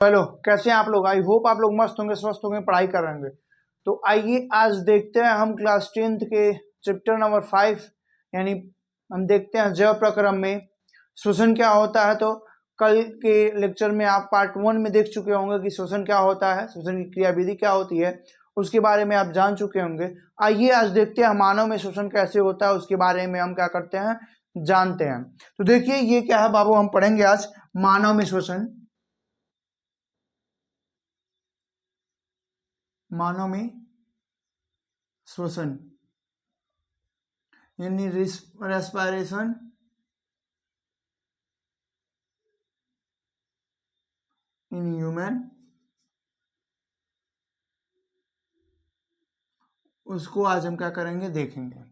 Hello, कैसे हैं आप लोग। आई होप आप लोग मस्त होंगे, स्वस्थ होंगे, पढ़ाई कर रहे होंगे। तो आइए आज देखते हैं हम क्लास 10th के चैप्टर नंबर 5 यानी हम देखते हैं जैव प्रक्रम में श्वसन क्या होता है। तो कल के लेक्चर में आप पार्ट 1 में देख चुके होंगे कि श्वसन क्या होता है, श्वसन की क्रियाविधि क्या होती है, उसके बारे में आप जान चुके होंगे। आइए आज देखते हैं मानव में श्वसन कैसे होता है, उसके बारे में हम क्या करते हैं, जानते हैं। तो देखिए ये क्या है बाबू, हम पढ़ेंगे आज मानव में श्वसन। मानव में श्वसन यानी रेस्पिरेशन इन ह्यूमन, उसको आज हम क्या करेंगे, देखेंगे।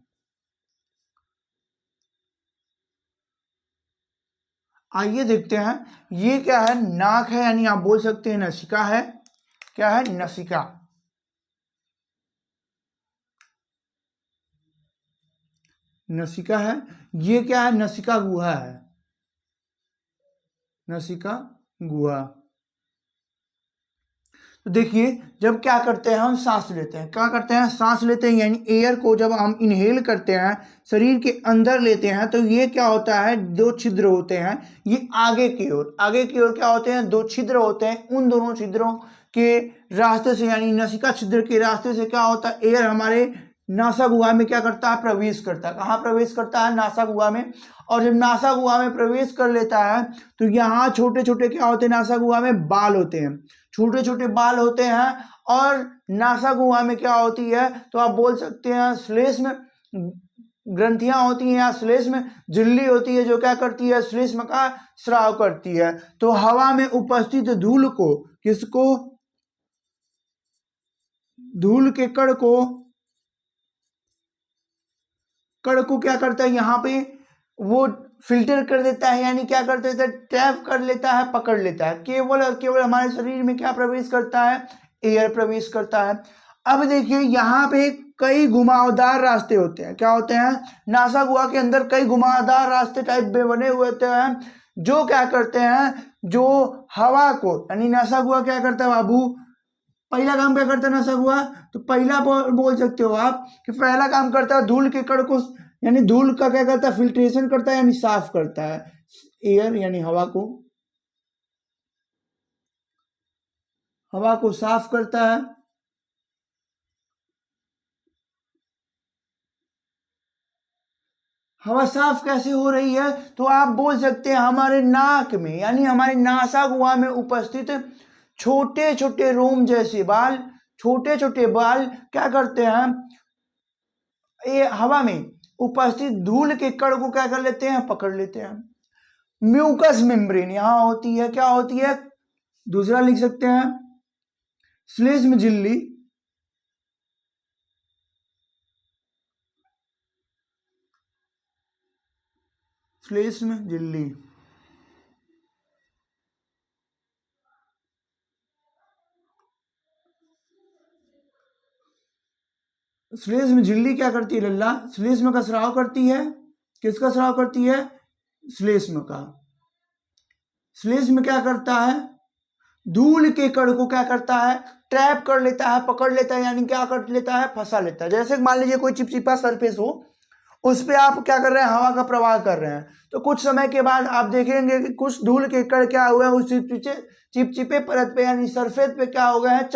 आइए देखते हैं ये क्या है। नाक है यानी आप बोल सकते हैं नसिका है। क्या है? नसिका। नसिका है। ये क्या है? नसिका गुहा है। नसिका गुहा। तो देखिए जब क्या करते हैं, हम सांस लेते हैं, क्या करते हैं, सांस लेते हैं यानी एयर को जब हम इनहेल करते हैं, शरीर के अंदर लेते हैं, तो ये क्या होता है, दो छिद्र होते हैं। ये आगे की ओर क्या होते हैं, दो छिद्र होते हैं। उन दोनों छिद्रों के रास्ते से यानी नसिका छिद्र के रास्ते से क्या होता है, एयर हमारे नासा गुहा में क्या करता है, प्रवेश करता है। कहाँ प्रवेश करता है? नासा गुहा में। और जब नासा गुहा में प्रवेश कर लेता है तो यहाँ छोटे छोटे क्या होते हैं, नासा गुहा में बाल होते हैं, छोटे छोटे बाल होते हैं। और नासा गुहा में क्या होती है, तो आप बोल सकते हैं श्लेष्म ग्रंथियां होती हैं या श्लेष्म झिल्ली होती है, जो क्या करती है, श्लेष्म का स्राव करती है। तो हवा में उपस्थित धूल को, किसको, धूल के कण को क्या करता है, यहाँ पे वो फिल्टर कर देता है, यानी क्या कर देता है, ट्रैप कर लेता है, पकड़ लेता है। केवल और केवल हमारे शरीर में क्या प्रवेश करता है, एयर प्रवेश करता है। अब देखिए यहाँ पे कई घुमावदार रास्ते होते हैं। क्या होते हैं? नासा गुहा के अंदर कई घुमावदार रास्ते टाइप में बने हुए होते हैं, जो क्या करते हैं, जो हवा को, यानी नासा गुहा क्या करता है बाबू, पहला काम क्या करता है नशा हुआ, तो पहला बोल सकते हो आप कि पहला काम करता है धूल के कण को, यानी धूल का क्या करता है, फिल्ट्रेशन करता है यानी साफ करता है। एयर यानी हवा को साफ करता है। हवा साफ कैसे हो रही है, तो आप बोल सकते हैं हमारे नाक में यानी हमारे नासा गुहा में उपस्थित छोटे छोटे रोम जैसे बाल, छोटे छोटे बाल क्या करते हैं, ये हवा में उपस्थित धूल के कण को क्या कर लेते हैं, पकड़ लेते हैं। म्यूकस मेम्ब्रेन यहां होती है, क्या होती है, दूसरा लिख सकते हैं श्लेष्म झिल्ली। श्लेष्म झिल्ली, श्लेष्म झिल्ली क्या करती है लल्ला, श्लेष्म का स्राव करती है। किसका स्राव करती है? श्लेष्म का। श्लेष्म क्या करता है, धूल के कण को क्या करता है, ट्रैप कर लेता है, पकड़ लेता है, यानी क्या कर लेता है, फंसा लेता है। जैसे मान लीजिए कोई चिपचिपा सरफेस हो, उस पे आप क्या कर रहे हैं, हवा का प्रवाह कर रहे हैं, तो कुछ समय के बाद आप देखेंगे कि कुछ धूल के कण क्या हुए हैं, उस चिपचिपे परत पे यानी सरफेस पे क्या हो गए हैं,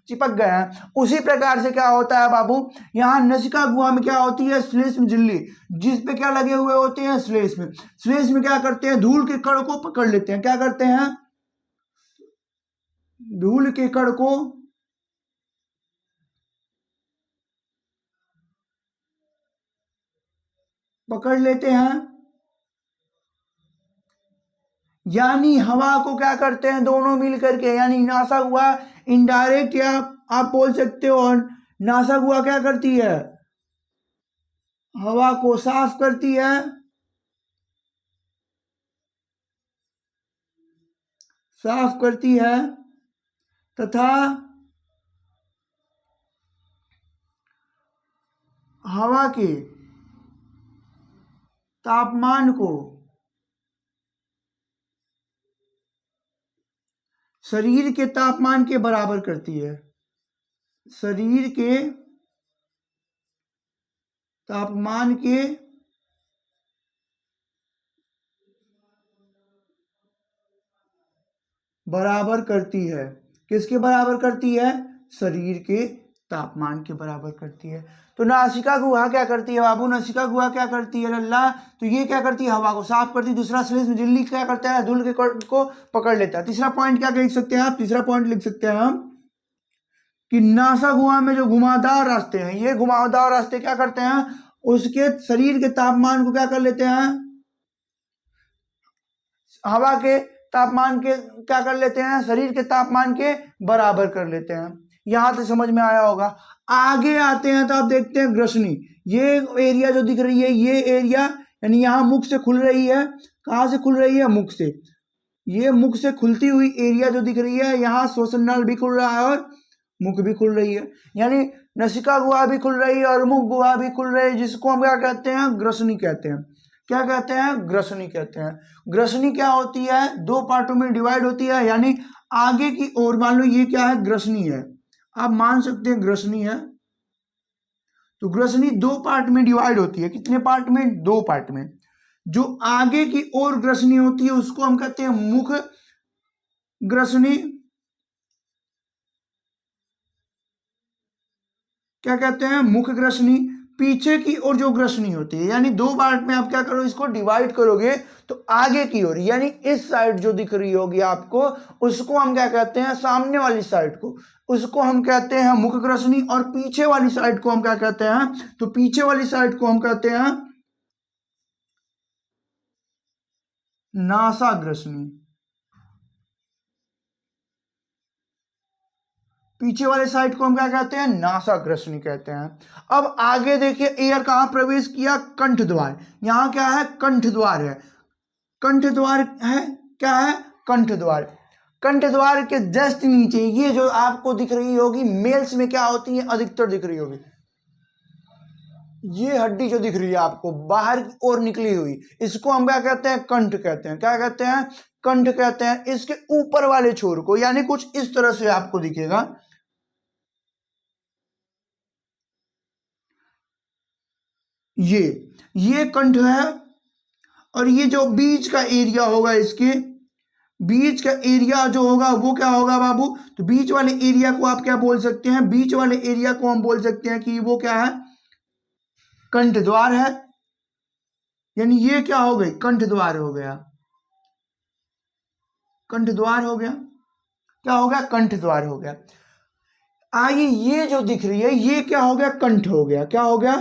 चिपक गए हैं। उसी प्रकार से क्या होता है बाबू, यहाँ नसिका गुहा में क्या होती है, श्लेष्म झिल्ली, जिस पे क्या लगे हुए होते हैं, श्लेष्म। श्लेष्म क्या करते हैं, धूल के कण को पकड़ लेते हैं। क्या करते हैं, धूल के कण को पकड़ लेते हैं, यानी हवा को क्या करते हैं, दोनों मिल करके, यानी नासा हुआ इनडायरेक्ट या आप बोल सकते हो, और नासा हुआ क्या करती है, हवा को साफ करती है, साफ करती है तथा हवा के तापमान को शरीर के तापमान के बराबर करती है, शरीर के तापमान के बराबर करती है। किसके बराबर करती है? शरीर के तापमान के बराबर करती है। तो नासिका गुहा क्या करती है बाबू? नासिका गुहा क्या करती है लल्ला? तो ये क्या करती है? हवा को साफ करती है। दूसरा श्लेष्म झिल्ली क्या करता है? धूल के कण को पकड़ लेता है। तीसरा पॉइंट क्या लिख सकते हैं आप? तीसरा पॉइंट लिख सकते हैं हम कि नासा गुहा में जो घुमावदार रास्ते हैं, ये घुमावदार रास्ते क्या करते हैं? उसके शरीर के तापमान को क्या कर लेते हैं? हवा के तापमान के क्या कर लेते हैं? शरीर के तापमान के बराबर कर लेते हैं। यहां से समझ में आया होगा। आगे आते हैं तो आप देखते हैं ग्रसनी। ये एरिया जो दिख रही है, ये एरिया यानी यहाँ मुख से खुल रही है। कहाँ से खुल रही है? मुख से। ये मुख से खुलती हुई एरिया जो दिख रही है, यहाँ श्वसन नल भी खुल रहा है और मुख भी खुल रही है, यानी नसिका गुहा भी खुल रही है और मुख गुहा भी खुल रही है, जिसको हम क्या कहते हैं? ग्रसनी कहते हैं। क्या कहते हैं? ग्रसनी कहते हैं। ग्रसनी क्या होती है? दो पार्टों में डिवाइड होती है, यानी आगे की ओर मान लो ये क्या है? ग्रसनी है। आप मान सकते हैं ग्रसनी है। तो ग्रसनी दो पार्ट में डिवाइड होती है। कितने पार्ट में? दो पार्ट में। जो आगे की ओर ग्रसनी होती है उसको हम कहते हैं मुख ग्रसनी। क्या कहते हैं? मुख ग्रसनी। पीछे की ओर जो ग्रसनी होती है, यानी दो पार्ट में आप क्या करो, इसको डिवाइड करोगे तो आगे की ओर यानी इस साइड जो दिख रही होगी आपको, उसको हम क्या कहते हैं? सामने वाली साइड को, उसको हम कहते हैं मुख ग्रसनी। और पीछे वाली साइड को हम क्या कहते हैं? तो पीछे वाली साइड को हम कहते हैं नासा ग्रसनी। पीछे वाले साइड को हम क्या कहते हैं? नासा ग्रसनी कहते हैं। अब आगे देखिए, एयर कहां प्रवेश किया? कंठ द्वार। यहां क्या है? कंठ द्वार है। कंठ द्वार है। क्या है? कंठ द्वार। कंठ द्वार के जस्ट नीचे ये जो आपको दिख रही होगी, मेल्स में क्या होती है? अधिकतर दिख रही होगी, ये हड्डी जो दिख रही है आपको बाहर की ओर निकली हुई, इसको हम क्या कहते हैं? कंठ कहते हैं। क्या कहते हैं? कंठ कहते हैं। इसके ऊपर वाले छोर को, यानी कुछ इस तरह से आपको दिखेगा, ये कंठ है। और ये जो बीच का एरिया होगा, इसके बीच का एरिया जो होगा वो क्या होगा बाबू? तो बीच वाले एरिया को आप क्या बोल सकते हैं? बीच वाले एरिया को हम बोल सकते हैं कि वो क्या है? कंठ द्वार है। यानी ये क्या हो गई? कंठ द्वार हो गया। कंठ द्वार हो गया। क्या हो गया? कंठ द्वार हो गया। आइए, ये जो दिख रही है ये क्या हो गया? कंठ हो गया। क्या हो गया?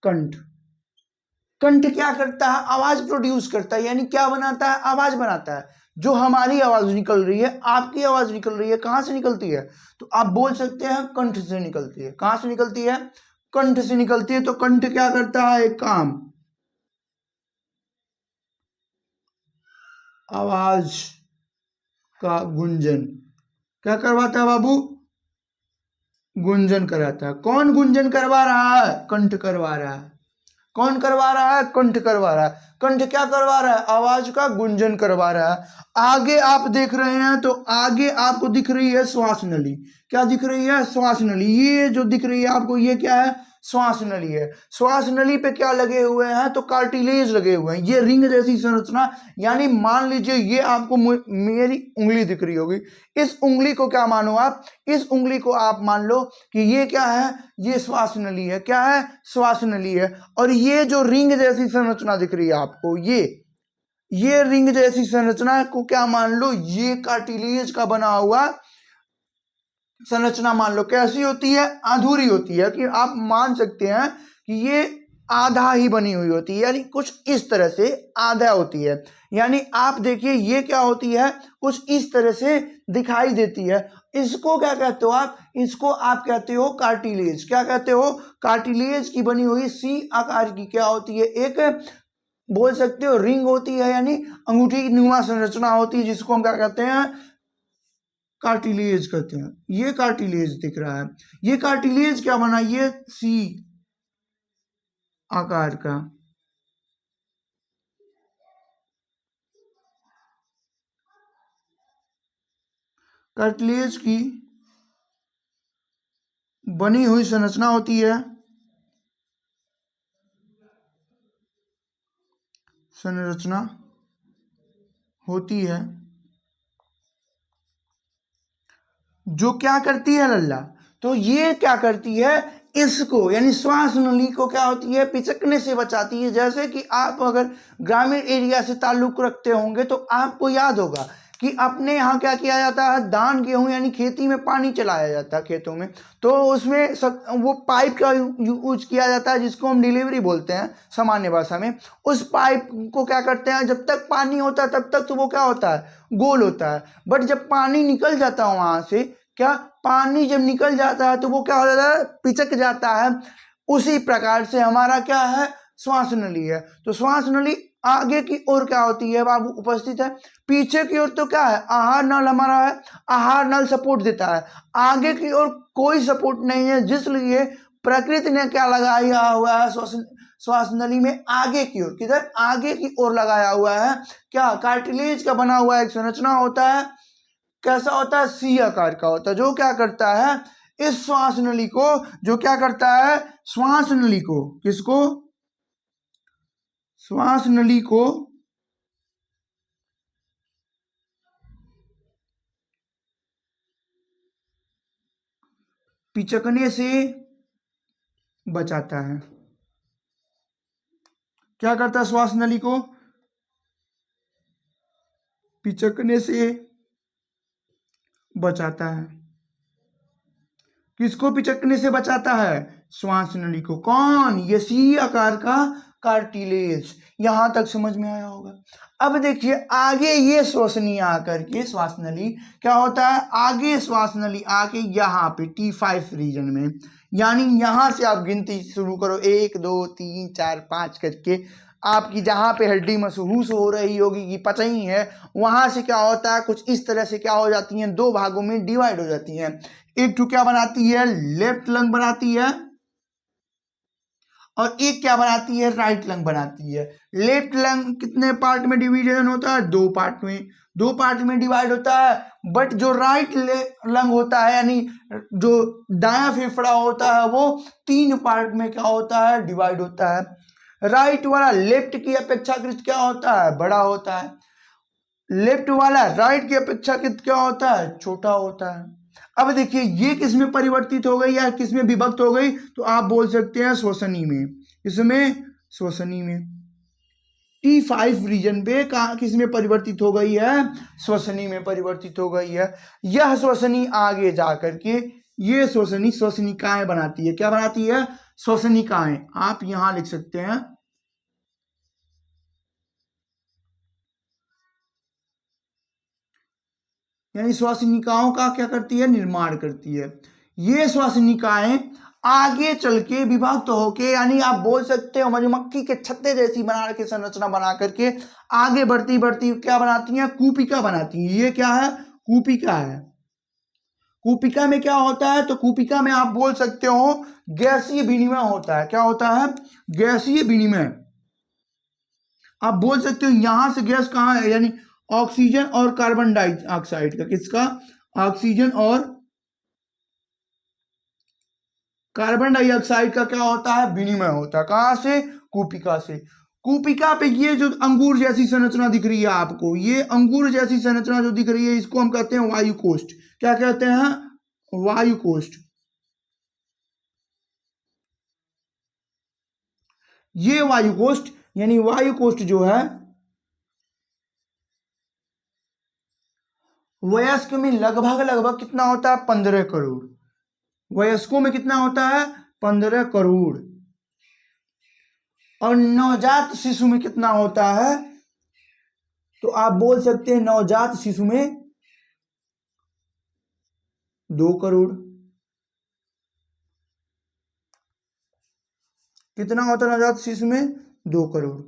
कंठ। कंठ क्या करता है? आवाज प्रोड्यूस करता है, यानी क्या बनाता है? आवाज बनाता है। जो हमारी आवाज निकल रही है, आपकी आवाज निकल रही है, कहां से निकलती है? तो आप बोल सकते हैं कंठ से निकलती है। कहां से निकलती है? कंठ से निकलती है। तो कंठ क्या करता है? एक काम, आवाज का गुंजन। क्या करवाता है बाबू? गुंजन कराता है। कौन गुंजन करवा रहा है? कंठ करवा रहा है। कौन करवा रहा है? कंठ करवा रहा है। कंठ क्या करवा रहा है? आवाज का गुंजन करवा रहा है। आगे आप देख रहे हैं तो आगे आपको दिख रही है श्वास नली। क्या दिख रही है? श्वास नली। ये जो दिख रही है आपको, ये क्या है? श्वास नली है। श्वास नली पे क्या लगे हुए हैं? तो कार्टिलेज लगे हुए हैं। ये रिंग जैसी संरचना, यानी मान लीजिए ये आपको मेरी उंगली दिख रही होगी, इस उंगली को क्या मानो आप? इस उंगली को आप मान लो कि ये क्या है? ये श्वास नली है। क्या है? श्वास नली है। और ये जो रिंग जैसी संरचना दिख रही है आपको, ये रिंग जैसी संरचना को क्या मान लो? ये कार्टिलेज का बना हुआ संरचना मान लो। कैसी होती है? अधूरी होती है, कि आप मान सकते हैं कि ये आधा ही बनी हुई होती है, यानी कुछ इस तरह से आधा होती है। यानी आप देखिए ये क्या होती है? कुछ इस तरह से दिखाई देती है। इसको क्या कहते हो आप? इसको आप कहते हो कार्टिलेज। क्या कहते हो? कार्टिलेज की बनी हुई सी आकार की क्या होती है? एक बोल सकते हो रिंग होती है, यानी अंगूठी नुमा संरचना होती है, जिसको हम क्या कहते हैं? कार्टिलेज कहते हैं। ये कार्टिलेज दिख रहा है। ये कार्टिलेज क्या बना? ये सी आकार का। कार्टिलेज की बनी हुई संरचना होती है, संरचना होती है जो क्या करती है लल्ला, तो ये क्या करती है, इसको यानी श्वास नली को क्या होती है, पिचकने से बचाती है। जैसे कि आप अगर ग्रामीण एरिया से ताल्लुक रखते होंगे तो आपको याद होगा कि अपने यहाँ क्या किया जाता है, धान गेहूं यानी खेती में पानी चलाया जाता है खेतों में, तो उसमें वो पाइप का यूज किया जाता है जिसको हम डिलीवरी बोलते हैं सामान्य भाषा में। उस पाइप को क्या करते हैं, जब तक पानी होता है तब तक तो वो क्या होता है, गोल होता है, बट जब पानी निकल जाता है वहां से, क्या पानी जब निकल जाता है तो वो क्या हो जाता है, पिचक जाता है। उसी प्रकार से हमारा क्या है, श्वास नली है। तो श्वास नली आगे की ओर क्या होती है बाबू, उपस्थित है। पीछे की ओर तो क्या है, आहार नल हमारा है, आहार नल सपोर्ट देता है। आगे की ओर कोई सपोर्ट नहीं है, जिसलिए प्रकृति ने क्या लगाया हुआ है, श्वास नली में आगे की ओर, किधर, आगे की ओर लगाया हुआ है क्या, कार्टिलेज का बना हुआ एक संरचना होता है। कैसा होता है, सी आकार का होता है, जो क्या करता है, इस श्वास नली को, जो क्या करता है, श्वास नली को, किसको, श्वास नली को पिचकने से बचाता है। क्या करता है, श्वास नली को पिचकने से बचाता है। किसको पिचकने से बचाता है, श्वास नली को। कौन, ये सी आकार का कार्टिलेज। यहां तक समझ में आया होगा। अब देखिए आगे ये श्वसनी आकर के श्वास नली क्या होता है, आगे श्वास नली आके यहाँ पे T5 रीजन में, यानी यहां से आप गिनती शुरू करो, 1 2 3 4 5 करके, आपकी जहां पे हड्डी महसूस हो रही होगी कि पचई है, वहां से क्या होता है, कुछ इस तरह से क्या हो जाती हैं, दो भागों में डिवाइड हो जाती हैं। एक तो क्या बनाती है, लेफ्ट लंग बनाती है, और एक क्या बनाती है, राइट लंग बनाती है। लेफ्ट लंग कितने पार्ट में डिवीजन होता है, दो पार्ट में, दो पार्ट में डिवाइड होता है। बट जो राइट लंग होता है, यानी जो दायां फेफड़ा होता है, वो तीन पार्ट में क्या होता है, डिवाइड होता है। राइट वाला लेफ्ट की अपेक्षाकृत क्या होता है, बड़ा होता है। लेफ्ट वाला राइट की अपेक्षाकृत क्या होता है, छोटा होता है। अब देखिए ये किसमें परिवर्तित हो गई या किसमें विभक्त हो गई, तो आप बोल सकते हैं श्वसनी में। इसमें श्वसनी में T5 रीजन पे कहा किसमें परिवर्तित हो गई है, श्वसनी में परिवर्तित हो गई है। यह श्वसनी आगे जाकर के ये श्वसनिकाएं बनाती है। क्या बनाती है, श्वसनिकाएं। आप यहां लिख सकते हैं, यानी श्वसनिकाओं का क्या करती है, निर्माण करती है। ये श्वसनिकाएं आगे चल के विभक्त होके, यानी आप बोल सकते हो मधुमक्खी के छत्ते जैसी बना के संरचना बना करके आगे बढ़ती बढ़ती क्या बनाती हैं, कूपिका बनाती हैं। ये क्या है, कूपिका है। कूपिका में क्या होता है, तो कूपिका में आप बोल सकते हो गैसीय विनिमय होता है। क्या होता है, गैसीय विनिमय। आप बोल सकते हो यहां से गैस कहां है, यानी ऑक्सीजन और कार्बन डाइऑक्साइड का, किसका, ऑक्सीजन और कार्बन डाइऑक्साइड का क्या होता है, विनिमय होता है। कहां से, कूपिका से। कूपिका पे ये जो अंगूर जैसी संरचना दिख रही है आपको, ये अंगूर जैसी संरचना जो दिख रही है, इसको हम कहते हैं वायु कोष्ठ। क्या कहते हैं, वायु कोष्ठ। ये वायु कोष्ठ, यानी वायु कोष्ठ जो है वयस्क में लगभग लगभग कितना होता है, 15 करोड़। वयस्कों में कितना होता है, 15 करोड़। और नवजात शिशु में कितना होता है, तो आप बोल सकते हैं नवजात शिशु में 2 करोड़। कितना होता है नवजात शिशु में, 2 करोड़।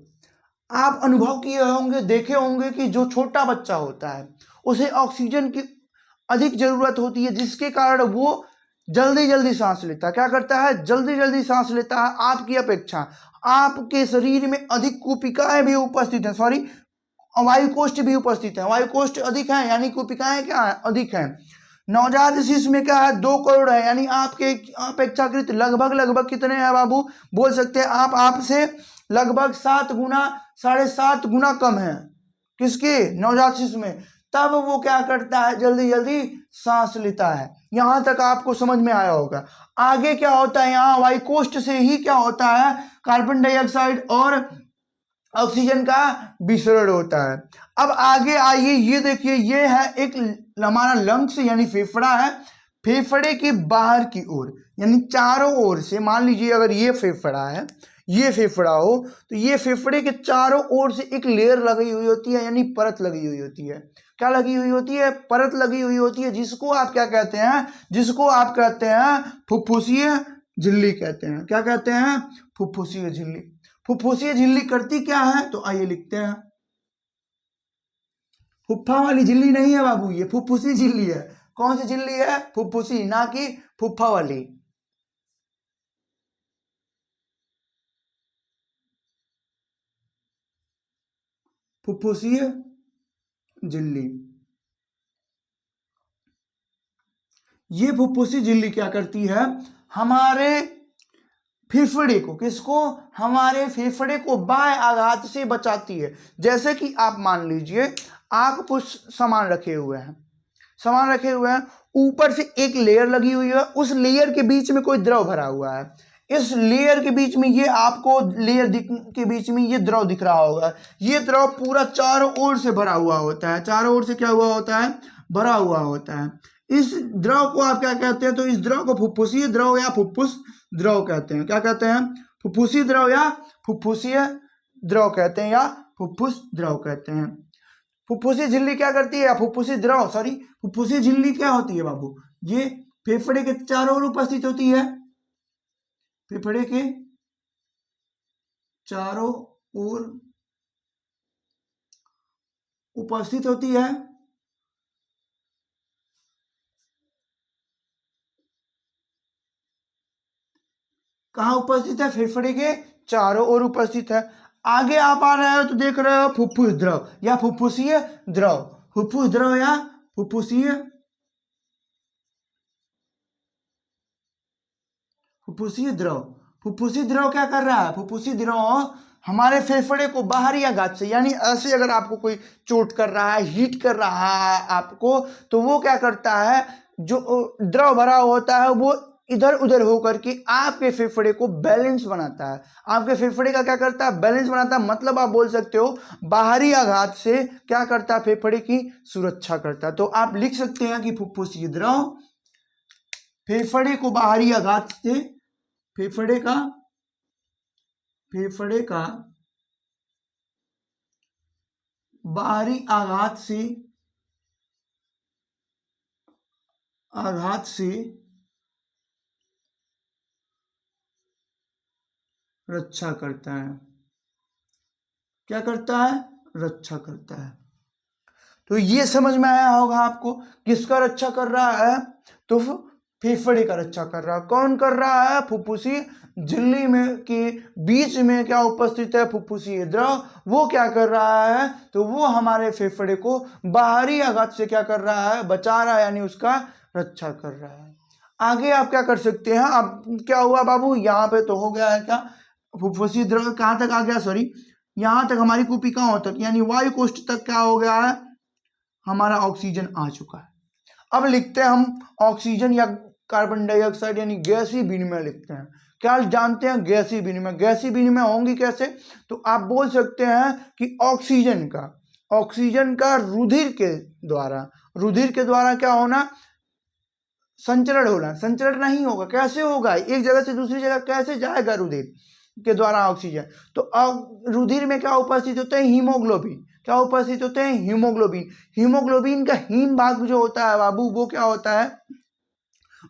आप अनुभव किए होंगे, देखे होंगे कि जो छोटा बच्चा होता है उसे ऑक्सीजन की अधिक जरूरत होती है, जिसके कारण वो जल्दी जल्दी सांस लेता है। क्या करता है, जल्दी जल्दी सांस लेता है। आपकी अपेक्षा आपके शरीर में अधिक कूपिकाएं भी उपस्थित है, सॉरी, वायु कोष्ठ भी उपस्थित है, वायु कोष्ठ अधिक है यानी कोशिकाएं क्या है, अधिक है। नवजात शिशु में क्या है, 2 करोड़ है, यानी आपके अपेक्षाकृत लगभग कितने हैं बाबू, बोल सकते हैं आप आपसे लगभग 7 गुना 7.5 गुना कम है किसके, नवजात शिशु में। तब वो क्या करता है, जल्दी जल्दी सांस लेता है। यहां तक आपको समझ में आया होगा। आगे क्या होता है, यहाँ वायु कोष्ठ से ही क्या होता है, कार्बन डाइऑक्साइड और ऑक्सीजन का विसरण होता है। अब आगे आइए, ये देखिए, ये है एक हमारा लंग्स यानी फेफड़ा है। फेफड़े के बाहर की ओर यानी चारों ओर से, मान लीजिए अगर ये फेफड़ा है, ये फेफड़ा हो, तो ये फेफड़े के चारों ओर से एक लेयर लगी हुई होती है, यानी परत लगी हुई होती है। क्या लगी हुई होती है, परत लगी हुई होती है, जिसको आप क्या कहते हैं, जिसको आप कहते हैं फुफ्फुसीय झिल्ली कहते हैं। क्या कहते हैं, फुफ्फुसीय झिल्ली। फुफ्फुसीय झिल्ली करती क्या है, तो आइए लिखते हैं। फुफ्फा वाली झिल्ली नहीं है बाबू, ये फुफ्फुसी झिल्ली है। कौन सी झिल्ली है, फुफ्फुसी, ना कि फुफ्फा वाली। फुफ्फुसीय झिल्ली, ये फुफ्फुसी झिल्ली क्या करती है, हमारे फेफड़े को, किसको, हमारे फेफड़े को बाह्य आघात से बचाती है। जैसे कि आप मान लीजिए आप कुछ सामान रखे हुए हैं, सामान रखे हुए हैं, ऊपर से एक लेयर लगी हुई है, उस लेयर के बीच में कोई द्रव भरा हुआ है। इस लेयर के बीच में, ये आपको लेयर के बीच में ये द्रव दिख रहा होगा। ये द्रव पूरा चारों ओर से भरा हुआ होता है, चारों ओर से क्या हुआ होता है, भरा हुआ होता है। इस द्रव को आप क्या कहते हैं, तो इस द्रव को फुफ्फुसीय द्रव या फुफ्फुस द्रव कहते हैं। क्या कहते हैं, फुफ्फुसीय द्रव या फुफ्फुसीय द्रव कहते हैं, या फुफ्फुस द्रव कहते हैं। फुफ्फुसी झिल्ली क्या करती है, फुफ्फुसी द्रव, सॉरी, फुफ्फुसी झिल्ली क्या होती है बाबू, ये फेफड़े के चारों ओर उपस्थित होती है, फेफड़े के चारों ओर उपस्थित होती है। कहाँ उपस्थित है, फेफड़े के चारों ओर उपस्थित है। आगे आप आ रहे हो तो देख रहे हो फुफ्फुस द्रव या फुफ्फुसीय द्रव, फुफ्फुस द्रव या फुफ्फुसीय, फुफ्फुसीय द्रव। फुफ्फुसी द्रव क्या कर रहा है, फुफ्फुसी द्रव हमारे फेफड़े को बाहरी आघात से, यानी ऐसे अगर आपको कोई चोट कर रहा है, हीट कर रहा है आपको, तो वो क्या करता है, जो द्रव भरा होता है वो इधर उधर होकर के आपके फेफड़े को बैलेंस बनाता है। आपके फेफड़े का क्या करता है, बैलेंस बनाता है। मतलब आप बोल सकते हो बाहरी आघात से क्या करता है, फेफड़े की सुरक्षा करता है। तो आप लिख सकते हैं कि फुफ्फुसीय द्रव फेफड़े को बाहरी आघात से, फेफड़े का बाहरी आघात से रक्षा करता है। क्या करता है, रक्षा करता है। तो ये समझ में आया होगा आपको, किसका रक्षा कर रहा है, तो फेफड़े का रक्षा कर रहा है। कौन कर रहा है, फुफ्फुसी झिल्ली में के बीच में क्या उपस्थित है, फुफ्फुसीय द्रव, वो क्या कर रहा है, तो वो हमारे फेफड़े को बाहरी आघात से क्या कर रहा है, बचा रहा है, यानी उसका रक्षा कर रहा है। आगे आप क्या कर सकते हैं, अब क्या हुआ बाबू, यहाँ पे तो हो गया है क्या, फुफ्फुसीय द्रव कहाँ तक आ गया, सॉरी, यहाँ तक हमारी कुपिकाओं तक यानी वायु कोष्ठ तक क्या हो गया है, हमारा ऑक्सीजन आ चुका है। अब लिखते हैं हम ऑक्सीजन या कार्बन डाइऑक्साइड यानी गैसीय विनिमय लिखते हैं। क्या जानते हैं, गैसीय विनिमय, गैसीय विनिमय होंगी कैसे, तो आप बोल सकते हैं कि ऑक्सीजन का रुधिर के द्वारा क्या होना, संचरण होना, संचरण नहीं होगा, कैसे होगा, एक जगह से दूसरी जगह कैसे जाएगा, रुधिर के द्वारा ऑक्सीजन। तो रुधिर में क्या उपस्थित होते हैं, हीमोग्लोबिन। क्या उपस्थित होते हैं, हीमोग्लोबिन। हीमोग्लोबिन का हीम भाग जो होता है बाबू, वो क्या होता है,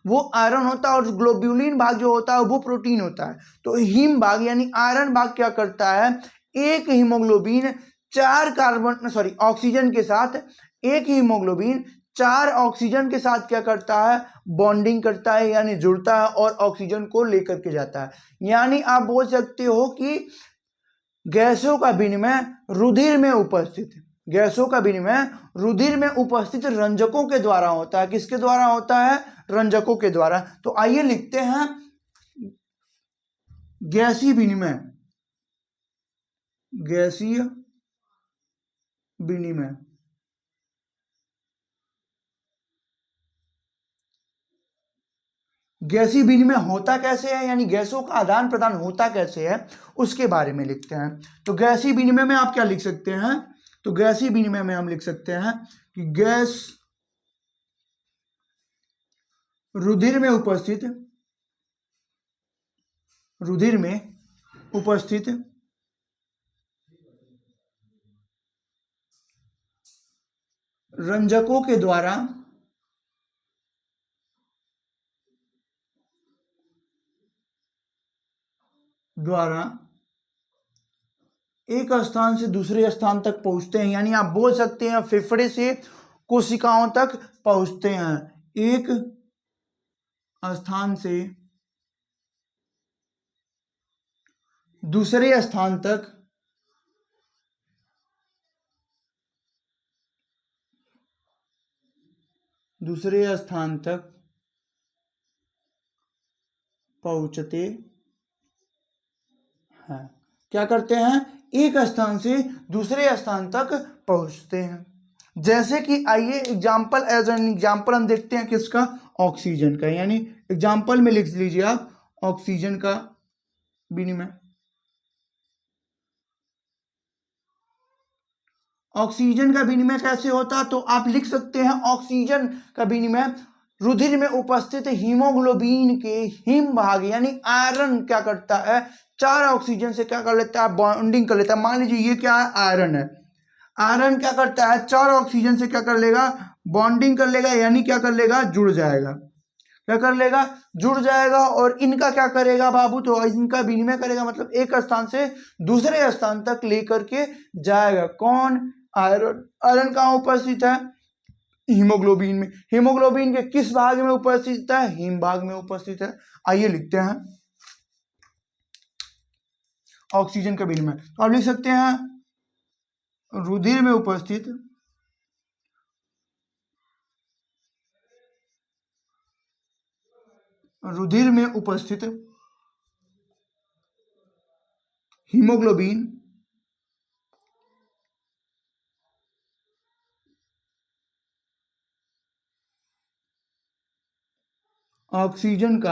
वो आयरन होता है, और ग्लोब्यूलिन भाग जो होता है वो प्रोटीन होता है। तो हीम भाग यानी आयरन भाग क्या करता है, एक हीमोग्लोबिन 4 कार्बन सॉरी ऑक्सीजन के साथ, एक हीमोग्लोबिन 4 ऑक्सीजन के साथ क्या करता है, बॉन्डिंग करता है, यानी जुड़ता है और ऑक्सीजन को लेकर के जाता है। यानी आप बोल सकते हो कि गैसों का विनिमय रुधिर में उपस्थित है। गैसों का विनिमय रुधिर में उपस्थित रंजकों के द्वारा होता है। किसके द्वारा होता है? रंजकों के द्वारा। तो आइए लिखते हैं गैसीय विनिमय। गैसीय विनिमय गैसीय विनिमय होता कैसे है, यानी गैसों का आदान प्रदान होता कैसे है, उसके बारे में लिखते हैं। तो गैसीय विनिमय में आप क्या लिख सकते हैं? तो गैसीय विनिमय में हम लिख सकते हैं कि गैस रुधिर में उपस्थित रंजकों के द्वारा एक स्थान से दूसरे स्थान तक पहुंचते हैं। यानी आप बोल सकते हैं फेफड़े से कोशिकाओं तक पहुंचते हैं। एक स्थान से दूसरे स्थान तक पहुंचते हैं। क्या करते हैं? एक स्थान से दूसरे स्थान तक पहुंचते हैं। जैसे कि आइए एग्जाम्पल, एज एन एग्जाम्पल हम देखते हैं किसका? ऑक्सीजन का। यानी एग्जाम्पल में लिख लीजिए आप ऑक्सीजन का विनिमय। ऑक्सीजन का विनिमय कैसे होता है? तो आप लिख सकते हैं ऑक्सीजन का विनिमय रुधिर में उपस्थित हीमोग्लोबिन के हिम भाग यानी आयरन क्या करता है? 4 ऑक्सीजन से क्या कर लेता है? बॉन्डिंग कर लेता है। मान लीजिए ये क्या है? आयरन है। आयरन क्या करता है? 4 ऑक्सीजन से क्या कर लेगा? बॉन्डिंग कर लेगा, यानी क्या कर लेगा? जुड़ जाएगा। क्या कर लेगा? जुड़ जाएगा। और इनका क्या करेगा बाबू? तो इनका विनिमय करेगा, मतलब एक स्थान से दूसरे स्थान तक लेकर के जाएगा। कौन? आयरन। आयरन कहाँ उपस्थित है? हीमोग्लोबिन में। हीमोग्लोबिन के किस भाग में उपस्थित है? हिम भाग में उपस्थित है। आइए लिखते हैं ऑक्सीजन का विनिमय। तो आप लिख सकते हैं रुधिर में उपस्थित हीमोग्लोबिन ऑक्सीजन का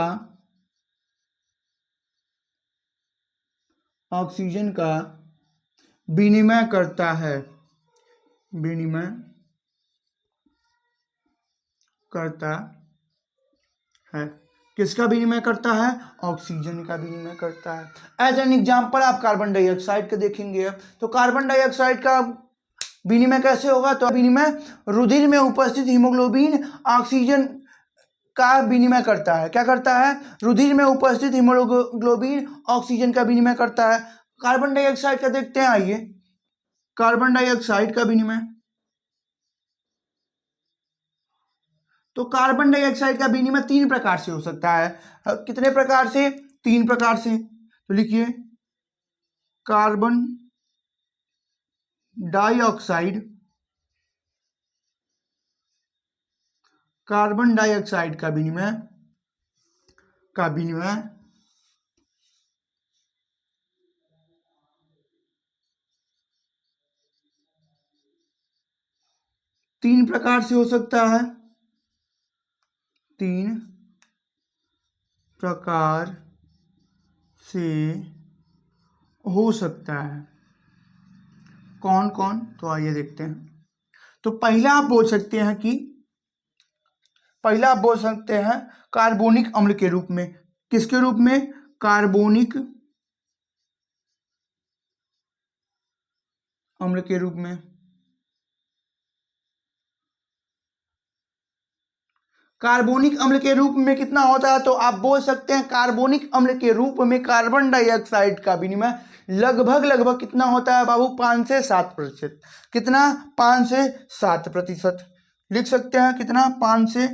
विनिमय करता है। किसका विनिमय करता है? ऑक्सीजन का विनिमय करता है। एज एन एग्जाम्पल आप कार्बन डाइऑक्साइड का देखेंगे। तो कार्बन डाइऑक्साइड का विनिमय कैसे होगा? तो विनिमय रुधिर में उपस्थित हीमोग्लोबिन ऑक्सीजन का विनिमय करता है। क्या करता है? रुधिर में उपस्थित हीमोग्लोबिन ऑक्सीजन का विनिमय करता है। कार्बन डाइऑक्साइड का देखते हैं। आइए कार्बन डाइऑक्साइड का विनिमय। तो कार्बन डाइऑक्साइड का विनिमय 3 प्रकार से हो सकता है। कितने प्रकार से? 3 प्रकार से। तो लिखिए कार्बन डाइऑक्साइड का विनिमय 3 प्रकार से हो सकता है। 3 प्रकार से हो सकता है। कौन कौन? तो आइए देखते हैं। तो पहला आप बोल सकते हैं कार्बोनिक अम्ल के रूप में। किसके रूप में? कार्बोनिक अम्ल के रूप में। कार्बोनिक अम्ल के रूप में कितना होता है? तो आप बोल सकते हैं कार्बोनिक अम्ल के रूप में कार्बन डाइऑक्साइड का विनिमय लगभग कितना होता है बाबू? 5 से 7%। कितना? 5 से 7%। लिख सकते हैं कितना? 5 से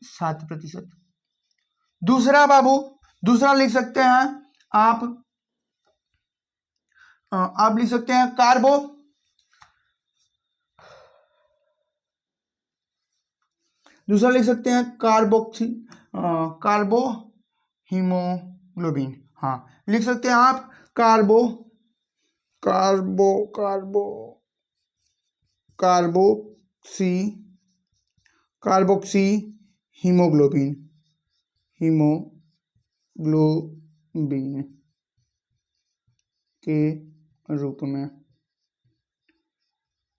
7%। दूसरा बाबू, दूसरा लिख सकते हैं आप लिख सकते हैं दूसरा लिख सकते हैं कार्बो हीमोग्लोबिन। हाँ, लिख सकते हैं आप कार्बोक्सी हीमोग्लोबिन के रूप में।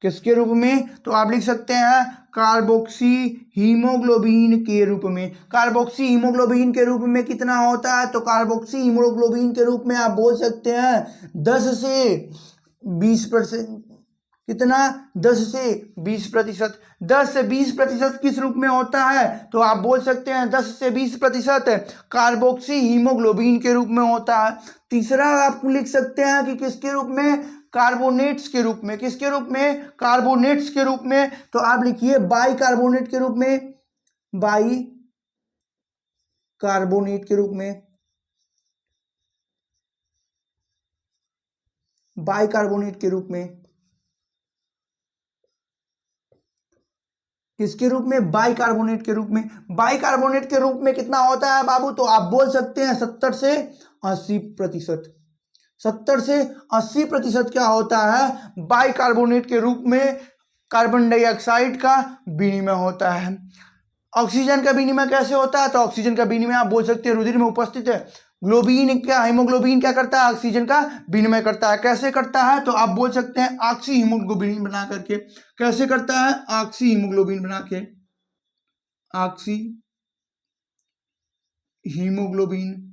किसके रूप में? तो आप लिख सकते हैं कार्बोक्सी हीमोग्लोबिन के रूप में। कार्बोक्सी हीमोग्लोबिन के रूप में कितना होता है? तो कार्बोक्सी हीमोग्लोबिन के रूप में आप बोल सकते हैं 10 से 20%। कितना? 10 से 20%। 10 से 20% किस रूप में होता है? तो आप बोल सकते हैं 10 से 20% कार्बोक्सी हीमोग्लोबिन के रूप में होता है। तीसरा आप लिख सकते हैं कि किसके रूप में? कार्बोनेट्स के रूप में। किसके रूप में? कार्बोनेट्स के रूप में। तो आप लिखिए बाइकार्बोनेट के रूप में। बाइकार्बोनेट के रूप में। बाइकार्बोनेट के रूप में। किसके रूप में? बाइकार्बोनेट के रूप में। बाइकार्बोनेट के रूप में कितना होता है बाबू? तो आप बोल सकते हैं 70 से 80%। 70 से 80% क्या होता है? बाइकार्बोनेट के रूप में कार्बन डाइऑक्साइड का विनिमय होता है। ऑक्सीजन का विनिमय कैसे होता है? तो ऑक्सीजन का विनिमय आप बोल सकते हैं रुधिर में उपस्थित है हीमोग्लोबिन क्या करता है? ऑक्सीजन का विनिमय करता है। कैसे करता है? तो आप बोल सकते हैं ऑक्सी हीमोग्लोबिन बना करके। कैसे करता है? ऑक्सी हीमोग्लोबिन बना के। ऑक्सी हीमोग्लोबिन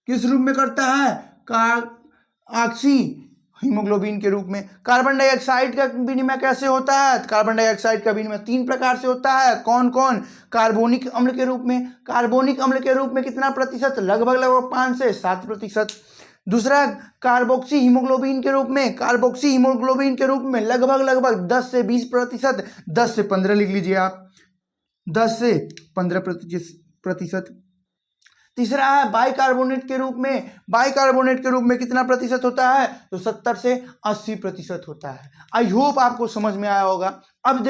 किस रूप में करता है? ऑक्सी हीमोग्लोबिन के रूप में। कार्बन डाइऑक्साइड का विनिमय कैसे होता है? कार्बन डाइऑक्साइड का विनिमय 3 प्रकार से होता है। कौन कौन? कार्बोनिक अम्ल के रूप में। कार्बोनिक अम्ल के रूप में कितना प्रतिशत? लगभग 5 से 7%। दूसरा कार्बोक्सी हीमोग्लोबिन के रूप में। कार्बोक्सी हीमोग्लोबिन के रूप में लगभग 10 से 20%। 10 से 15 लिख लीजिए आप। 10 से 15%। तीसरा है बाइकार्बोनेट के रूप में। बाइकार्बोनेट के रूप में कितना प्रतिशत होता है? तो 70 से 80% होता है। आई होप आपको समझ में आया होगा। अब